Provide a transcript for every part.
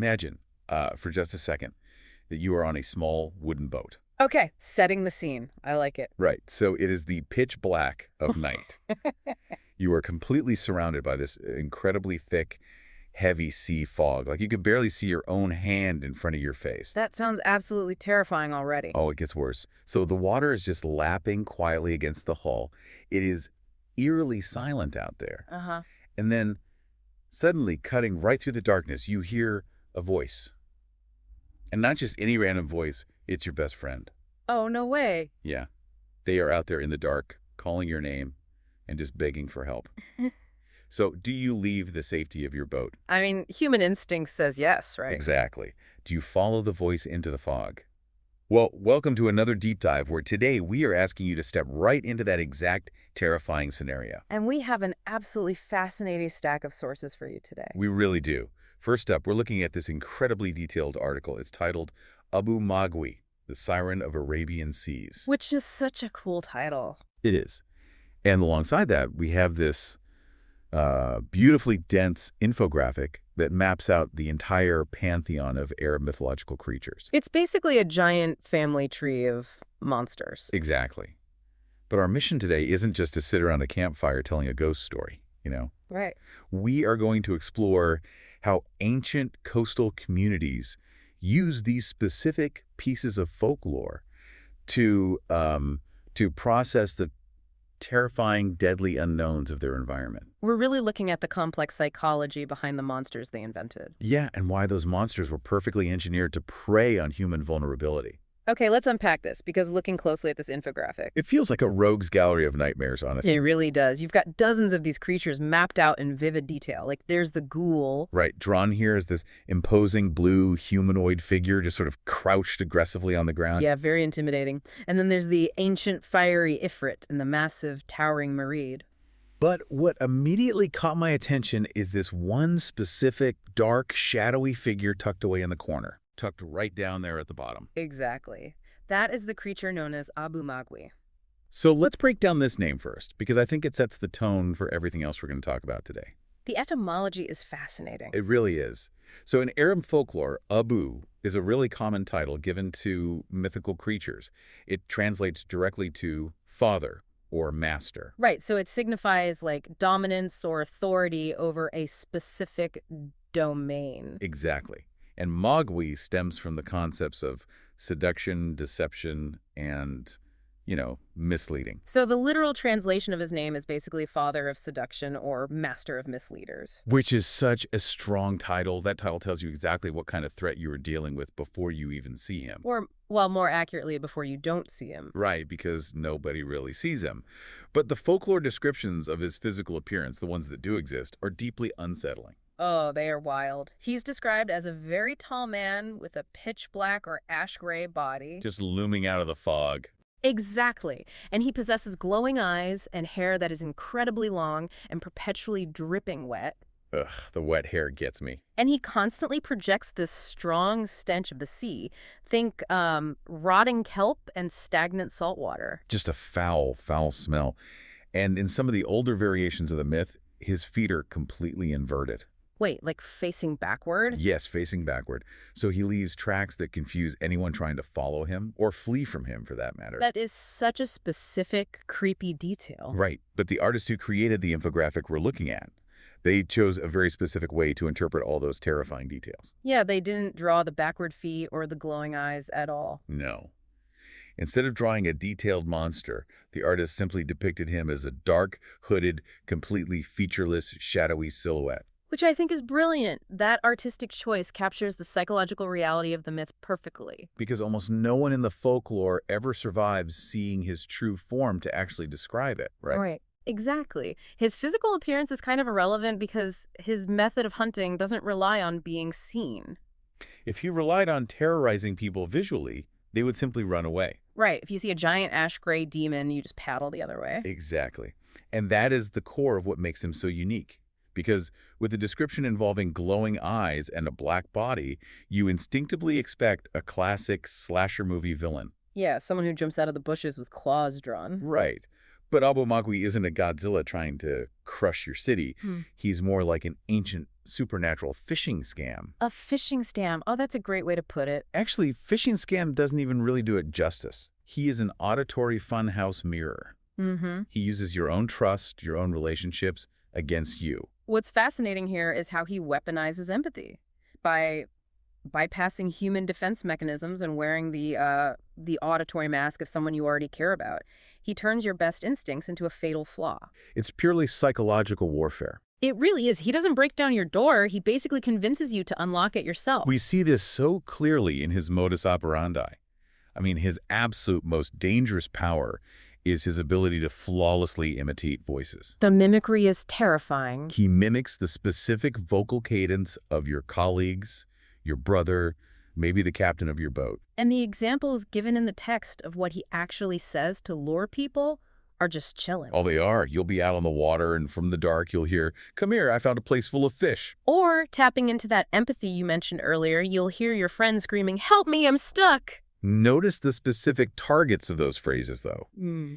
imagine, for just a second, that you are on a small wooden boat. Okay, setting the scene. I like it. Right. So it is the pitch black of night. You are completely surrounded by this incredibly thick, heavy sea fog. Like you could barely see your own hand in front of your face. That sounds absolutely terrifying already. Oh, it gets worse. So the water is just lapping quietly against the hull. It is eerily silent out there. Uh-huh. And then suddenly, cutting right through the darkness, you hear a voice. And not just any random voice, it's your best friend. Oh, no way. Yeah. They are out there in the dark, calling your name and just begging for help. So do you leave the safety of your boat? I mean, human instinct says yes, right? Exactly. Do you follow the voice into the fog? Well, welcome to another deep dive where today we are asking you to step right into that exact terrifying scenario. And we have an absolutely fascinating stack of sources for you today. We really do. First up, we're looking at this incredibly detailed article. It's titled Abu Mighwi, the Siren of Arabian Seas. Which is such a cool title. It is. And alongside that, we have this beautifully dense infographic that maps out the entire pantheon of Arab mythological creatures. It's basically a giant family tree of monsters. Exactly. But our mission today isn't just to sit around a campfire telling a ghost story, you know? Right. We are going to explore how ancient coastal communities use these specific pieces of folklore to process the terrifying, deadly unknowns of their environment. We're really looking at the complex psychology behind the monsters they invented. Yeah, and why those monsters were perfectly engineered to prey on human vulnerability. Okay, let's unpack this, because looking closely at this infographic, It feels like a rogue's gallery of nightmares, honestly. it really does. You've got dozens of these creatures mapped out in vivid detail. Like, there's the ghoul. Right, drawn here is this imposing blue humanoid figure just sort of crouched aggressively on the ground. Yeah, very intimidating. And then there's the ancient fiery Ifrit and the massive towering Mareed. But what immediately caught my attention is this one specific dark, shadowy figure tucked away in the corner. Tucked right down there at the bottom. Exactly. That is the creature known as Abu Mighwi. So let's break down this name first, because I think it sets the tone for everything else we're going to talk about today. The etymology is fascinating. It really is. So in Arab folklore, Abu is a really common title given to mythical creatures. It translates directly to father or master. Right, so it signifies like dominance or authority over a specific domain. Exactly. And Mowgli stems from the concepts of seduction, deception, and, misleading. So the literal translation of his name is basically Father of Seduction or Master of Misleaders. Which is such a strong title. That title tells you exactly what kind of threat you are dealing with before you even see him. Or, well, more accurately, before you don't see him. Right, because nobody really sees him. But the folklore descriptions of his physical appearance, the ones that do exist, are deeply unsettling. Oh, they are wild. He's described as a very tall man with a pitch black or ash gray body. Just looming out of the fog. Exactly. And he possesses glowing eyes and hair that is incredibly long and perpetually dripping wet. Ugh, the wet hair gets me. And he constantly projects this strong stench of the sea. Think rotting kelp and stagnant salt water. Just a foul, foul smell. And in some of the older variations of the myth, his feet are completely inverted. Wait, like facing backward? Yes, facing backward. So he leaves tracks that confuse anyone trying to follow him, or flee from him for that matter. That is such a specific, creepy detail. Right, but the artist who created the infographic we're looking at, they chose a very specific way to interpret all those terrifying details. Yeah, they didn't draw the backward feet or the glowing eyes at all. No. Instead of drawing a detailed monster, the artist simply depicted him as a dark, hooded, completely featureless, shadowy silhouette. Which I think is brilliant. That artistic choice captures the psychological reality of the myth perfectly. Because almost no one in the folklore ever survives seeing his true form to actually describe it, right? Right. Exactly. His physical appearance is kind of irrelevant because his method of hunting doesn't rely on being seen. If he relied on terrorizing people visually, they would simply run away. Right. If you see a giant ash gray demon, you just paddle the other way. Exactly. And that is the core of what makes him so unique. Because with a description involving glowing eyes and a black body, you instinctively expect a classic slasher movie villain. Yeah, someone who jumps out of the bushes with claws drawn. Right. But Abu Mighwi isn't a Godzilla trying to crush your city. He's more like an ancient supernatural fishing scam. A fishing scam. Oh, that's a great way to put it. Actually, fishing scam doesn't even really do it justice. He is an auditory funhouse mirror. Mm-hmm. He uses your own trust, your own relationships against you. What's fascinating here is how he weaponizes empathy by bypassing human defense mechanisms and wearing the auditory mask of someone you already care about. He turns your best instincts into a fatal flaw. It's purely psychological warfare. It really is. He doesn't break down your door. He basically convinces you to unlock it yourself. We see this so clearly in his modus operandi. I mean, his absolute most dangerous power is his ability to flawlessly imitate voices. The mimicry is terrifying. He mimics the specific vocal cadence of your colleagues, your brother, maybe the captain of your boat. And the examples given in the text of what he actually says to lure people are just chilling. Oh, they are. You'll be out on the water, and from the dark, you'll hear, "Come here, I found a place full of fish." Or, tapping into that empathy you mentioned earlier, you'll hear your friend screaming, "Help me, I'm stuck!" Notice the specific targets of those phrases, though.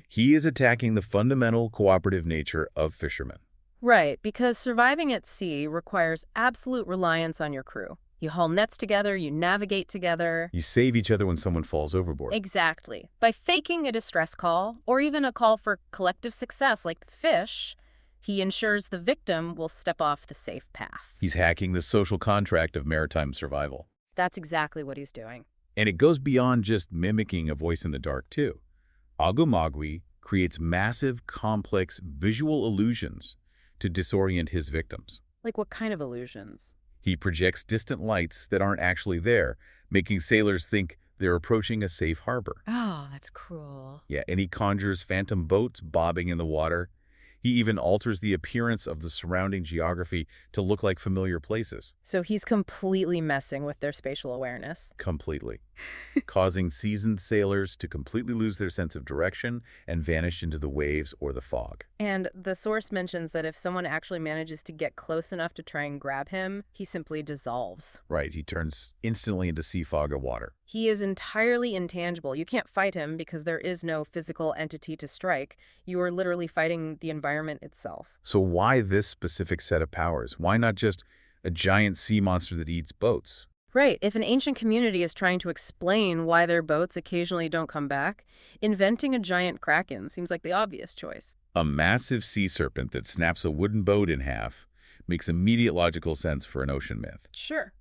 He is attacking the fundamental cooperative nature of fishermen. Right, because surviving at sea requires absolute reliance on your crew. You haul nets together, you navigate together. You save each other when someone falls overboard. Exactly. By faking a distress call, or even a call for collective success like the fish, he ensures the victim will step off the safe path. He's hacking the social contract of maritime survival. That's exactly what he's doing. And it goes beyond just mimicking a voice in the dark, too. Abu Mighwi creates massive, complex visual illusions to disorient his victims. Like what kind of illusions? He projects distant lights that aren't actually there, making sailors think they're approaching a safe harbor. Oh, that's cruel. Yeah, and he conjures phantom boats bobbing in the water. He even alters the appearance of the surrounding geography to look like familiar places. So he's completely messing with their spatial awareness. Completely. Causing seasoned sailors to completely lose their sense of direction and vanish into the waves or the fog. And the source mentions that if someone actually manages to get close enough to try and grab him, he simply dissolves. Right, he turns instantly into sea fog or water. He is entirely intangible. You can't fight him because there is no physical entity to strike. You are literally fighting the environment itself. So why this specific set of powers? Why not just a giant sea monster that eats boats? Right. If an ancient community is trying to explain why their boats occasionally don't come back, inventing a giant kraken seems like the obvious choice. A massive sea serpent that snaps a wooden boat in half makes immediate logical sense for an ocean myth. Sure.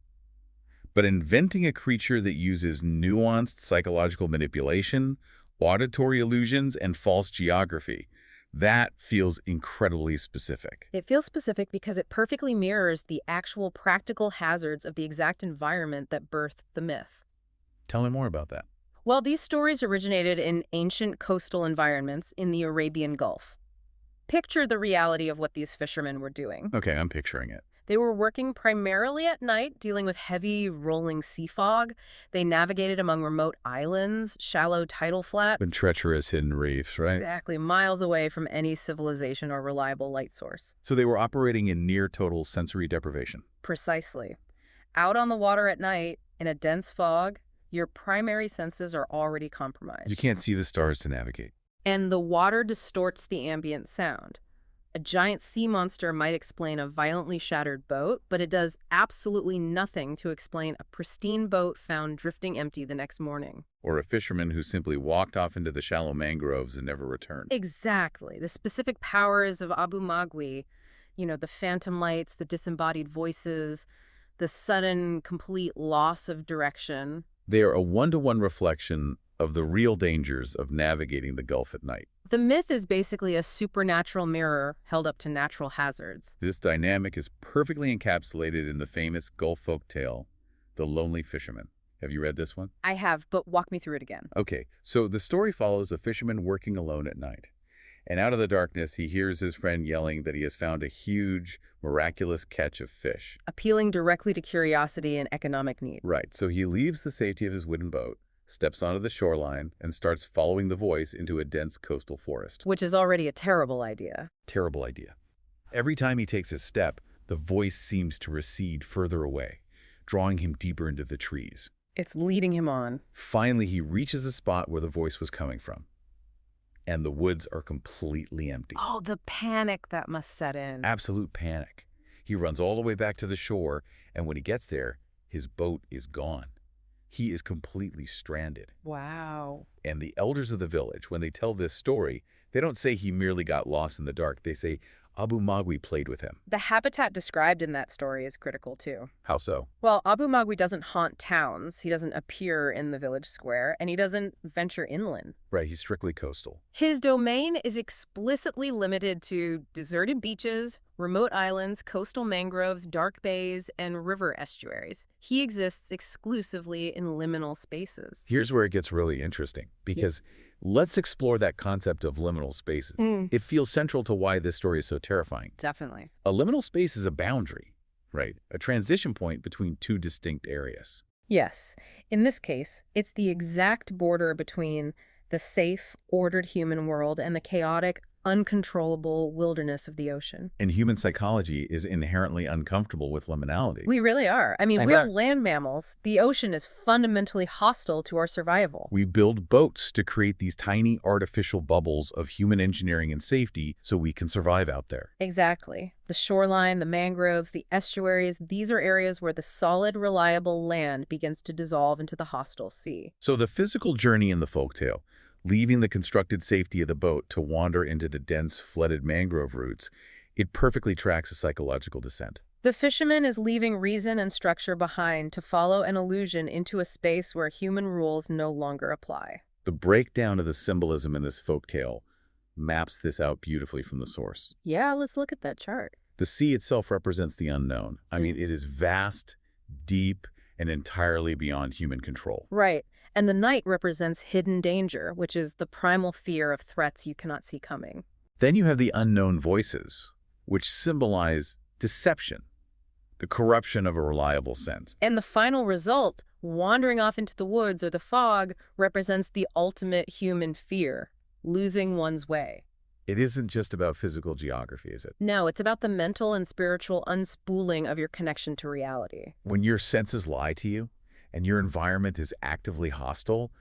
But inventing a creature that uses nuanced psychological manipulation, auditory illusions, and false geography, that feels incredibly specific. It feels specific because it perfectly mirrors the actual practical hazards of the exact environment that birthed the myth. Tell me more about that. Well, these stories originated in ancient coastal environments in the Arabian Gulf. Picture the reality of what these fishermen were doing. Okay, I'm picturing it. They were working primarily at night, dealing with heavy, rolling sea fog. They navigated among remote islands, shallow tidal flats. And treacherous hidden reefs, right? Exactly, miles away from any civilization or reliable light source. So they were operating in near total sensory deprivation. Precisely. Out on the water at night, in a dense fog, your primary senses are already compromised. You can't see the stars to navigate. And the water distorts the ambient sound. A giant sea monster might explain a violently shattered boat, but it does absolutely nothing to explain a pristine boat found drifting empty the next morning. Or a fisherman who simply walked off into the shallow mangroves and never returned. Exactly. The specific powers of Abu Mighwi, the phantom lights, the disembodied voices, the sudden, complete loss of direction. They are a one-to-one reflection of the real dangers of navigating the Gulf at night. The myth is basically a supernatural mirror held up to natural hazards. This dynamic is perfectly encapsulated in the famous Gulf folk tale, The Lonely Fisherman. Have you read this one? I have, but walk me through it again. Okay, so the story follows a fisherman working alone at night. And out of the darkness, he hears his friend yelling that he has found a huge, miraculous catch of fish. Appealing directly to curiosity and economic need. Right, so he leaves the safety of his wooden boat, steps onto the shoreline, and starts following the voice into a dense coastal forest. Which is already a terrible idea. Terrible idea. Every time he takes a step, the voice seems to recede further away, drawing him deeper into the trees. It's leading him on. Finally, he reaches the spot where the voice was coming from. And the woods are completely empty. Oh, the panic that must set in. Absolute panic. He runs all the way back to the shore, and when he gets there, his boat is gone. He is completely stranded. Wow. And the elders of the village, when they tell this story, they don't say he merely got lost in the dark. They say Abu Mighwi played with him. The habitat described in that story is critical, too. How so? Well, Abu Mighwi doesn't haunt towns, he doesn't appear in the village square, and he doesn't venture inland. Right, he's strictly coastal. His domain is explicitly limited to deserted beaches, remote islands, coastal mangroves, dark bays, and river estuaries. He exists exclusively in liminal spaces. Here's where it gets really interesting, because let's explore that concept of liminal spaces. It feels central to why this story is so terrifying. Definitely. A liminal space is a boundary, right? A transition point between two distinct areas. Yes. In this case, it's the exact border between the safe, ordered human world and the chaotic, uncontrollable wilderness of the ocean. And human psychology is inherently uncomfortable with liminality. We really are. I mean, we're land mammals. The ocean is fundamentally hostile to our survival. We build boats to create these tiny artificial bubbles of human engineering and safety so we can survive out there. Exactly. The shoreline, the mangroves, the estuaries, these are areas where the solid, reliable land begins to dissolve into the hostile sea. So the physical journey in the folktale, leaving the constructed safety of the boat to wander into the dense, flooded mangrove roots, it perfectly tracks a psychological descent. The fisherman is leaving reason and structure behind to follow an illusion into a space where human rules no longer apply. The breakdown of the symbolism in this folktale maps this out beautifully from the source. Yeah, let's look at that chart. The sea itself represents the unknown. I mean, it is vast, deep, and entirely beyond human control. Right. And the night represents hidden danger, which is the primal fear of threats you cannot see coming. Then you have the unknown voices, which symbolize deception, the corruption of a reliable sense. And the final result, wandering off into the woods or the fog, represents the ultimate human fear, losing one's way. It isn't just about physical geography, is it? No, it's about the mental and spiritual unspooling of your connection to reality. When your senses lie to you and your environment is actively hostile,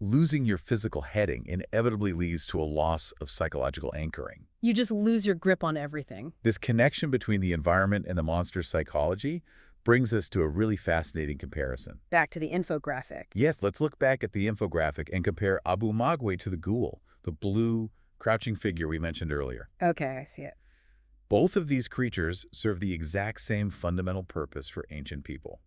losing your physical heading inevitably leads to a loss of psychological anchoring. You just lose your grip on everything. This connection between the environment and the monster's psychology brings us to a really fascinating comparison. Back to the infographic. Yes, let's look back at the infographic and compare Abu Mighwi to the ghoul, the blue, crouching figure we mentioned earlier. Okay, I see it. Both of these creatures serve the exact same fundamental purpose for ancient people.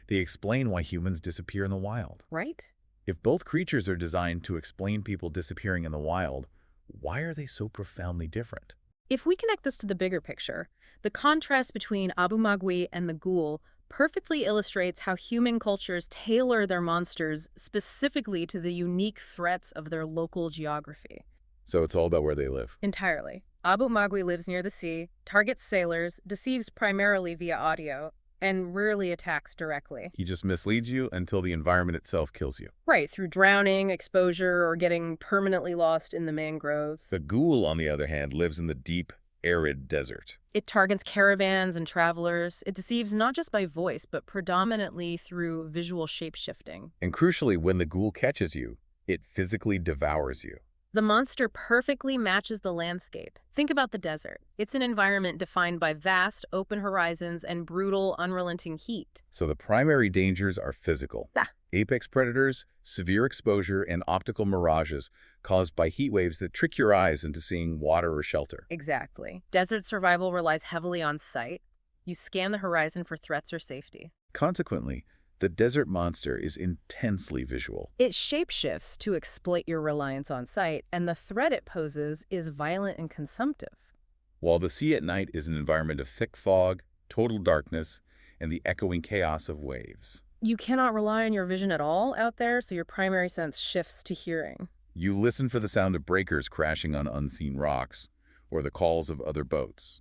They explain why humans disappear in the wild. Right? If both creatures are designed to explain people disappearing in the wild, why are they so profoundly different? If we connect this to the bigger picture, the contrast between Abu Mighwi and the ghoul perfectly illustrates how human cultures tailor their monsters specifically to the unique threats of their local geography. So it's all about where they live. Entirely. Abu Mighwi lives near the sea, targets sailors, deceives primarily via audio, and rarely attacks directly. He just misleads you until the environment itself kills you. Right, through drowning, exposure, or getting permanently lost in the mangroves. The ghoul, on the other hand, lives in the deep, arid desert. It targets caravans and travelers. It deceives not just by voice, but predominantly through visual shape-shifting. And crucially, when the ghoul catches you, it physically devours you. The monster perfectly matches the landscape. Think about the desert. It's an environment defined by vast, open horizons and brutal, unrelenting heat. So the primary dangers are physical. Apex predators, severe exposure, and optical mirages caused by heat waves that trick your eyes into seeing water or shelter. Exactly. Desert survival relies heavily on sight. You scan the horizon for threats or safety. Consequently, the desert monster is intensely visual. It shapeshifts to exploit your reliance on sight, and the threat it poses is violent and consumptive. While the sea at night is an environment of thick fog, total darkness, and the echoing chaos of waves. You cannot rely on your vision at all out there, so your primary sense shifts to hearing. You listen for the sound of breakers crashing on unseen rocks, or the calls of other boats.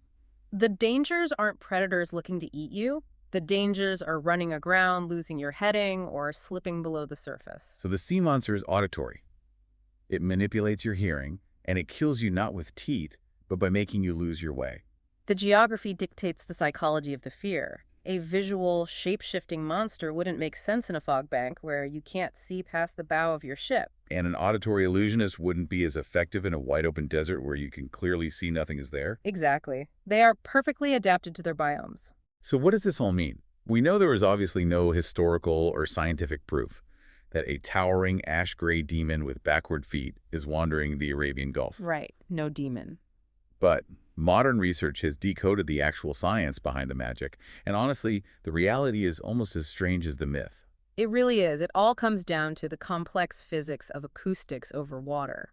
The dangers aren't predators looking to eat you. The dangers are running aground, losing your heading, or slipping below the surface. So the sea monster is auditory. It manipulates your hearing, and it kills you not with teeth, but by making you lose your way. The geography dictates the psychology of the fear. A visual, shape-shifting monster wouldn't make sense in a fog bank where you can't see past the bow of your ship. And an auditory illusionist wouldn't be as effective in a wide-open desert where you can clearly see nothing is there. Exactly. They are perfectly adapted to their biomes. So what does this all mean? We know there is obviously no historical or scientific proof that a towering ash-gray demon with backward feet is wandering the Arabian Gulf. Right. No demon. But modern research has decoded the actual science behind the magic, and honestly, the reality is almost as strange as the myth. It really is. It all comes down to the complex physics of acoustics over water.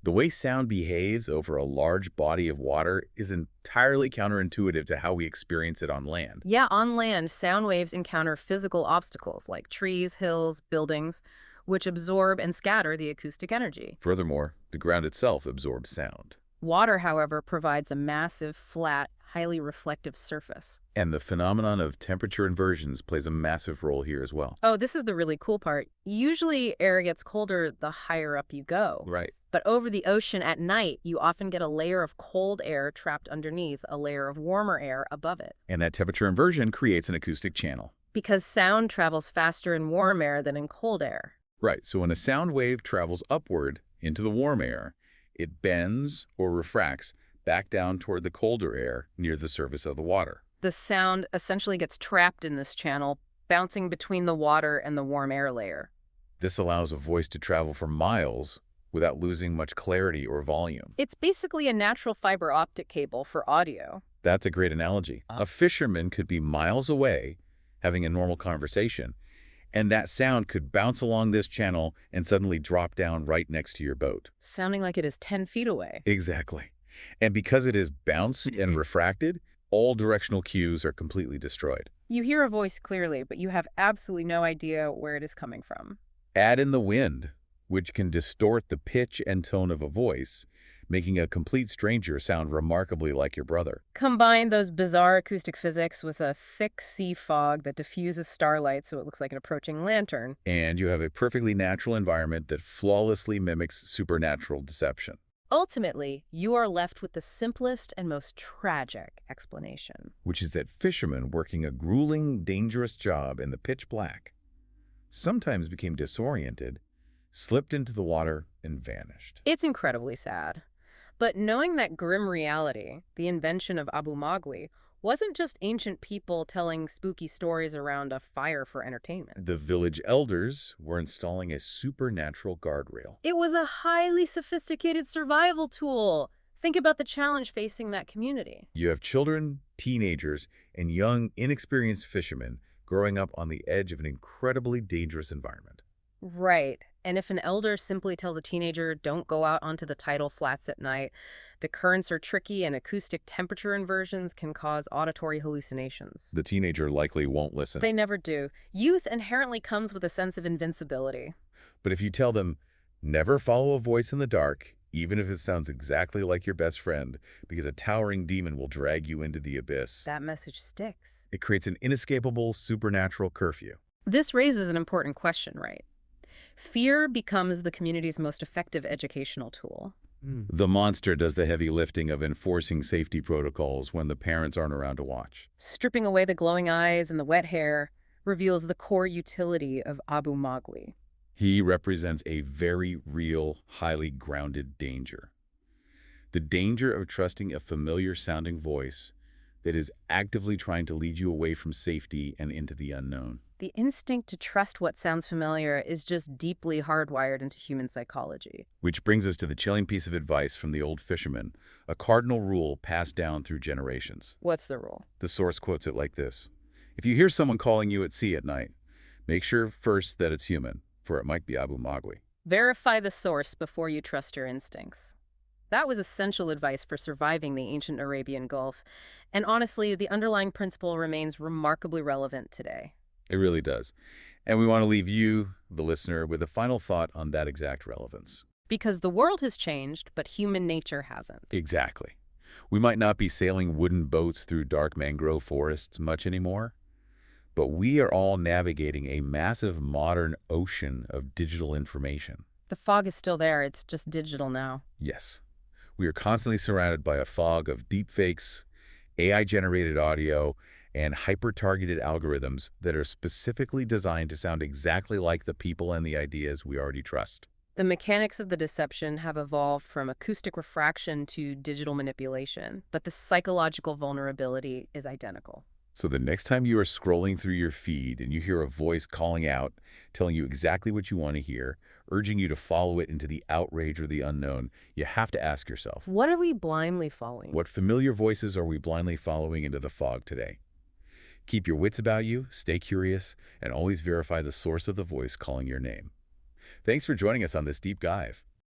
The way sound behaves over a large body of water is entirely counterintuitive to how we experience it on land. Yeah, on land, sound waves encounter physical obstacles like trees, hills, buildings, which absorb and scatter the acoustic energy. Furthermore, the ground itself absorbs sound. Water, however, provides a massive, flat, highly reflective surface. And the phenomenon of temperature inversions plays a massive role here as well. Oh, this is the really cool part. Usually, air gets colder the higher up you go. Right. But over the ocean at night, you often get a layer of cold air trapped underneath a layer of warmer air above it. And that temperature inversion creates an acoustic channel. Because sound travels faster in warm air than in cold air. Right, so when a sound wave travels upward into the warm air, it bends or refracts back down toward the colder air near the surface of the water. The sound essentially gets trapped in this channel, bouncing between the water and the warm air layer. This allows a voice to travel for miles without losing much clarity or volume. It's basically a natural fiber optic cable for audio. That's a great analogy. A fisherman could be miles away having a normal conversation, and that sound could bounce along this channel and suddenly drop down right next to your boat. Sounding like it is 10 feet away. Exactly. And because it is bounced and refracted, all directional cues are completely destroyed. You hear a voice clearly, but you have absolutely no idea where it is coming from. Add in the wind, which can distort the pitch and tone of a voice, making a complete stranger sound remarkably like your brother. Combine those bizarre acoustic physics with a thick sea fog that diffuses starlight so it looks like an approaching lantern. And you have a perfectly natural environment that flawlessly mimics supernatural deception. Ultimately, you are left with the simplest and most tragic explanation. Which is that fishermen working a grueling, dangerous job in the pitch black sometimes became disoriented, slipped into the water, and vanished. It's incredibly sad. But knowing that grim reality, the invention of Abu Mighwi, wasn't just ancient people telling spooky stories around a fire for entertainment. The village elders were installing a supernatural guardrail. It was a highly sophisticated survival tool. Think about the challenge facing that community. You have children, teenagers, and young, inexperienced fishermen growing up on the edge of an incredibly dangerous environment. Right. And if an elder simply tells a teenager, don't go out onto the tidal flats at night, the currents are tricky and acoustic temperature inversions can cause auditory hallucinations. The teenager likely won't listen. They never do. Youth inherently comes with a sense of invincibility. But if you tell them, never follow a voice in the dark, even if it sounds exactly like your best friend, because a towering demon will drag you into the abyss, That message sticks. it creates an inescapable supernatural curfew. This raises an important question, right? Fear becomes the community's most effective educational tool. The monster does the heavy lifting of enforcing safety protocols when the parents aren't around to watch. Stripping away the glowing eyes and the wet hair reveals the core utility of Abu Mighwi. He represents a very real, highly grounded danger. The danger of trusting a familiar-sounding voice that is actively trying to lead you away from safety and into the unknown. The instinct to trust what sounds familiar is just deeply hardwired into human psychology. Which brings us to the chilling piece of advice from the old fisherman, a cardinal rule passed down through generations. What's the rule? The source quotes it like this: if you hear someone calling you at sea at night, make sure first that it's human, for it might be Abu Mighwi. Verify the source before you trust your instincts. That was essential advice for surviving the ancient Arabian Gulf, and honestly, the underlying principle remains remarkably relevant today. It really does. And we want to leave you, the listener, with a final thought on that exact relevance. Because the world has changed, but human nature hasn't. Exactly. We might not be sailing wooden boats through dark mangrove forests much anymore, but we are all navigating a massive modern ocean of digital information. The fog is still there, it's just digital now. Yes. We are constantly surrounded by a fog of deepfakes, AI-generated audio, and hyper-targeted algorithms that are specifically designed to sound exactly like the people and the ideas we already trust. The mechanics of the deception have evolved from acoustic refraction to digital manipulation, but the psychological vulnerability is identical. So the next time you are scrolling through your feed and you hear a voice calling out, telling you exactly what you want to hear, urging you to follow it into the outrage or the unknown, you have to ask yourself, What are we blindly following? what familiar voices are we blindly following into the fog today? Keep your wits about you, stay curious, and always verify the source of the voice calling your name. Thanks for joining us on this deep dive.